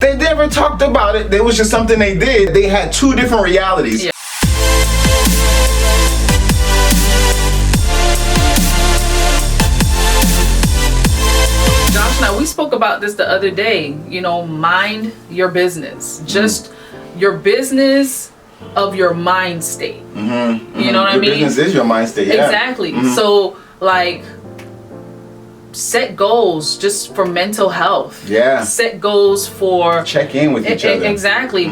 They never talked about it. It was just something they did. They had two different realities. Yeah. Josh and I, we spoke about this the other day. You know, mind your business. Just your business of your mind state. You know what I mean? Your business is your mind state. Yeah. Exactly. So like, set goals just for mental health. Yeah. Set goals for check in with each other. Exactly.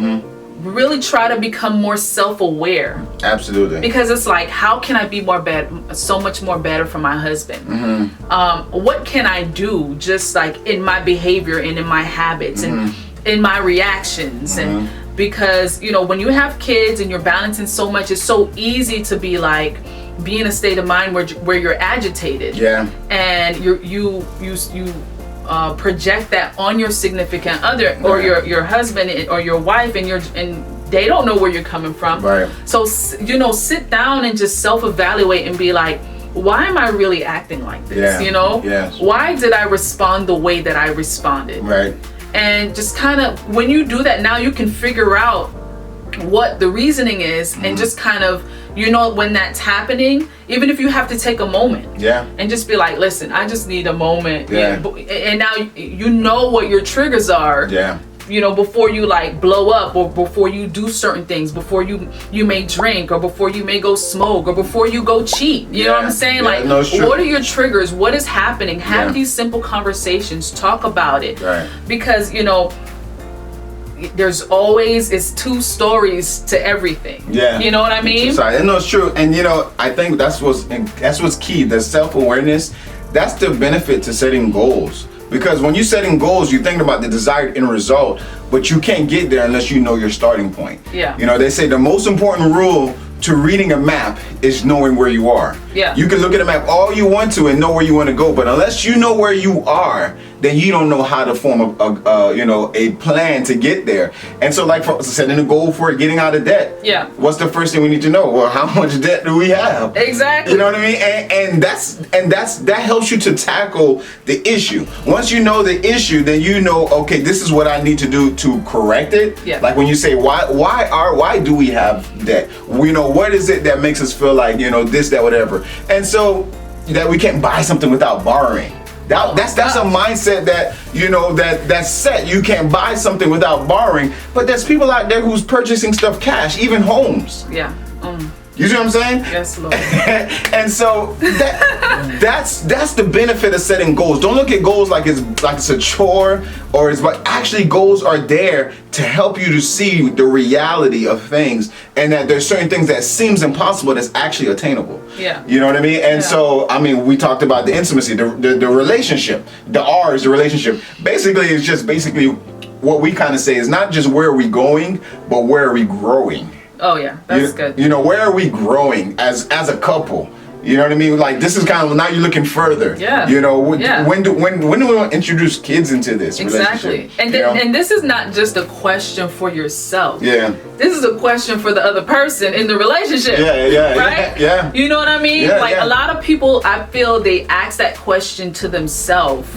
Really try to become more self-aware. Absolutely. Because it's like, how can I be so much more better for my husband? What can I do just like in my behavior and in my habits and in my reactions? And because, you know, when you have kids and you're balancing so much, it's so easy to be like, be in a state of mind where you're agitated. Yeah. And you project that on your significant other or your husband or your wife, and they don't know where you're coming from. Right. So, you know, sit down and just self-evaluate and be like, why am I really acting like this? Yeah. You know? Yes. Why did I respond the way that I responded? Right. And just kind of, when you do that, now you can figure out what the reasoning is and just kind of, you know, when that's happening, even if you have to take a moment and just be like, listen, I just need a moment. And now you know what your triggers are. You know, before you like blow up, or before you do certain things, before you may drink, or before you may go smoke, or before you go cheat. You know what I'm saying? Like, what are your triggers? What is happening? Have these simple conversations. Talk about it. Because, you know, there's always it's two stories to everything. You know what I mean? Sorry, no, it's true. And you know, I think that's what's key. The self-awareness. That's the benefit to setting goals. Because when you're setting goals, you're thinking about the desired end result, but you can't get there unless you know your starting point. You know, they say the most important rule to reading a map is knowing where you are. You can look at a map all you want to and know where you want to go, but unless you know where you are, then you don't know how to form a plan to get there. And so, like, for setting a goal for getting out of debt. What's the first thing we need to know? Well, how much debt do we have? Exactly. You know what I mean? And that helps you to tackle the issue. Once you know the issue, then you know, okay, this is what I need to do to correct it. Like when you say, why do we have debt? You know, what is it that makes us feel like, you know, this, that, whatever? And so that we can't buy something without borrowing. That's a mindset that, you know, that's set. You can't buy something without borrowing, but there's people out there who's purchasing stuff cash, even homes. You see what I'm saying? Yes, Lord. And so that's the benefit of setting goals. Don't look at goals like it's a chore, or it's like, actually goals are there to help you to see the reality of things, and that there's certain things that seems impossible that's actually attainable. You know what I mean? And so, I mean, we talked about the intimacy, the relationship. The R is the relationship. Basically, it's just what we kind of say is not just where are we going, but where are we growing. Oh yeah, that's good. You know, where are we growing as a couple? You know what I mean? Like, this is kind of, now you're looking further. You know, when do we introduce kids into this relationship? And this is not just a question for yourself. This is a question for the other person in the relationship. Right? You know what I mean? Like, a lot of people, I feel they ask that question to themselves.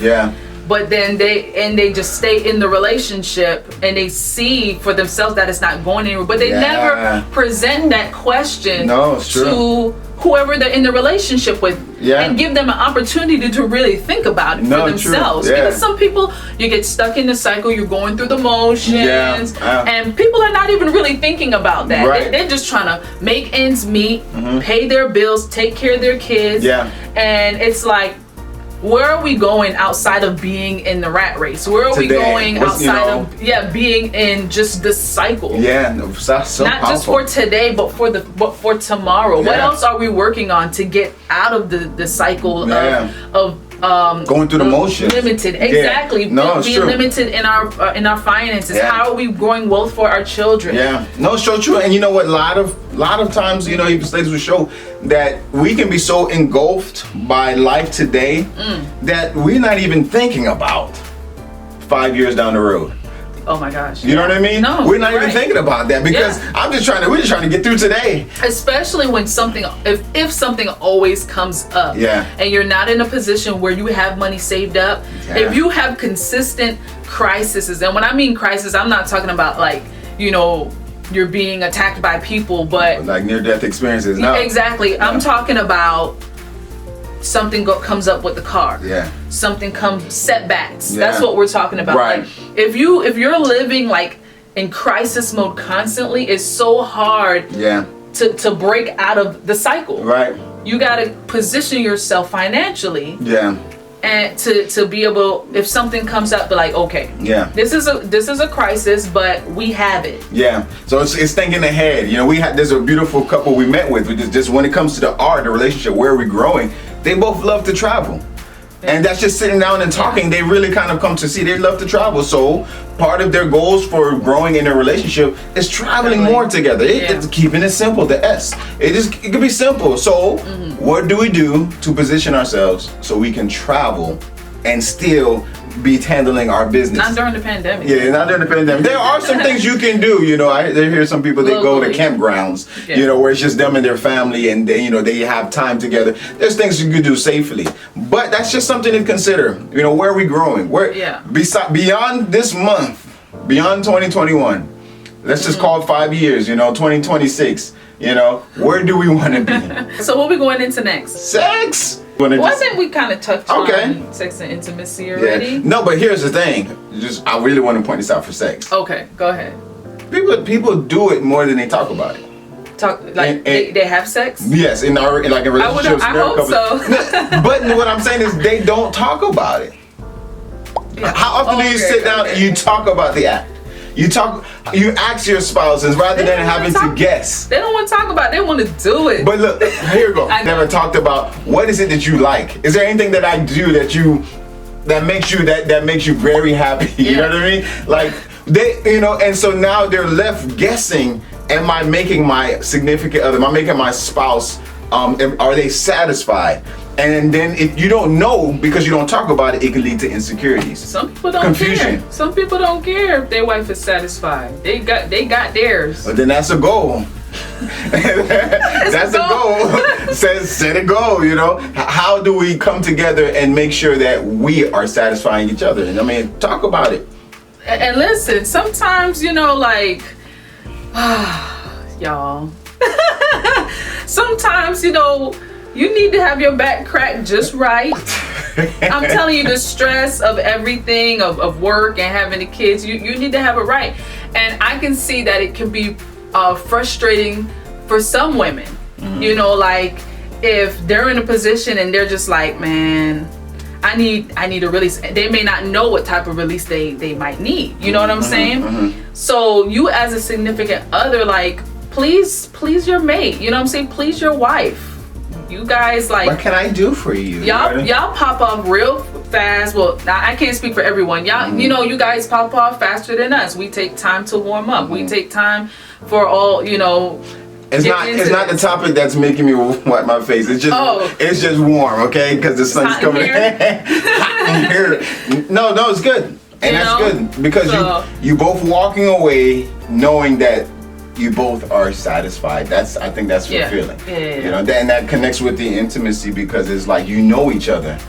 But then they just stay in the relationship and they see for themselves that it's not going anywhere. But they never present that question to whoever they're in the relationship with, and give them an opportunity to really think about it for themselves. Because some people, you get stuck in the cycle, you're going through the motions, and people are not even really thinking about that. They're just trying to make ends meet, pay their bills, take care of their kids, and it's like, where are we going outside of being in the rat race? Where are we going outside of being in just this cycle? So not just for today, but for tomorrow. What else are we working on to get out of the cycle of going through the motions? Limited, exactly. Being limited in our finances. How are we growing wealth for our children? No, it's so true. And you know what? A lot of times, you know, even studies will show that we can be so engulfed by life today that we're not even thinking about 5 years down the road. Oh my gosh. You know what I mean? No, we're not even thinking about that because we're just trying to get through today. Especially when if something always comes up, and you're not in a position where you have money saved up, if you have consistent crises. And when I mean crisis, I'm not talking about like, you know, you're being attacked by people, but like near-death experiences. No. Exactly. No. I'm talking about something comes up with the car. Yeah. Something comes, setbacks. Yeah. That's what we're talking about. Right. Like, if you're living like in crisis mode constantly, it's so hard. Yeah. To break out of the cycle. Right. You gotta position yourself financially. Yeah. And to be able, if something comes up, be like, okay, yeah, this is a crisis, but we have it. Yeah. So it's thinking ahead. You know, there's a beautiful couple we met with. Just when it comes to the art, the relationship, where are we growing? They both love to travel. And that's just sitting down and talking. Yeah. They really kind of come to see they love to travel. So part of their goals for growing in a relationship is traveling more together. It's keeping it simple, the S. It could be simple. So what do we do to position ourselves so we can travel and still be handling our business? Not during the pandemic. Yeah, not during the pandemic. There are some things you can do. You know, I hear some people, they go to campgrounds, you know, where it's just them and their family, and they, you know, they have time together. There's things you can do safely, but that's just something to consider. You know, where are we growing? Where beyond this month, beyond 2021, let's just call it 5 years. You know, 2026. You know, where do we want to be? So what are we going into next? Sex. Well, I think we kind of touched on sex and intimacy already. Yeah. No, but here's the thing. I really want to point this out for sex. Okay, go ahead. People do it more than they talk about it. They have sex? Yes, in relationships. I hope so. But what I'm saying is they don't talk about it. Yeah. How often do you sit down and you talk about the act? You ask your spouses rather than having to guess. They don't want to talk about it, they want to do it. But look, here you go. I never talked about what is it that you like. Is there anything that I do that makes you very happy? You know what I mean? Like you know, and so now they're left guessing, am I making my significant other, am I making my spouse, are they satisfied? And then if you don't know because you don't talk about it, it can lead to insecurities. Some people don't care. Some people don't care if their wife is satisfied. They got theirs. But then that's a goal. That's a goal. Set a goal, you know. How do we come together and make sure that we are satisfying each other? And I mean, talk about it. And listen, sometimes, you know, like, y'all. Sometimes, you know, you need to have your back cracked just right. I'm telling you, the stress of everything, of work and having the kids, you need to have it right. And I can see that it can be frustrating for some women. You know, like if they're in a position and they're just like, man, I need a release. They may not know what type of release they might need. You know what I'm saying? So you as a significant other, like, please your mate. You know what I'm saying? Please your wife. You guys, like, what can I do for you? Y'all pop off real fast. Well, I can't speak for everyone. Y'all, you know, you guys pop off faster than us. We take time to warm up. We take time for all, you know. It's not the topic that's making me wipe my face. It's just warm, okay? Because the sun's coming in here. No, it's good, and that's good because you both walking away knowing that you both are satisfied. I think that's your feeling. You know, and that connects with the intimacy because it's like you know each other.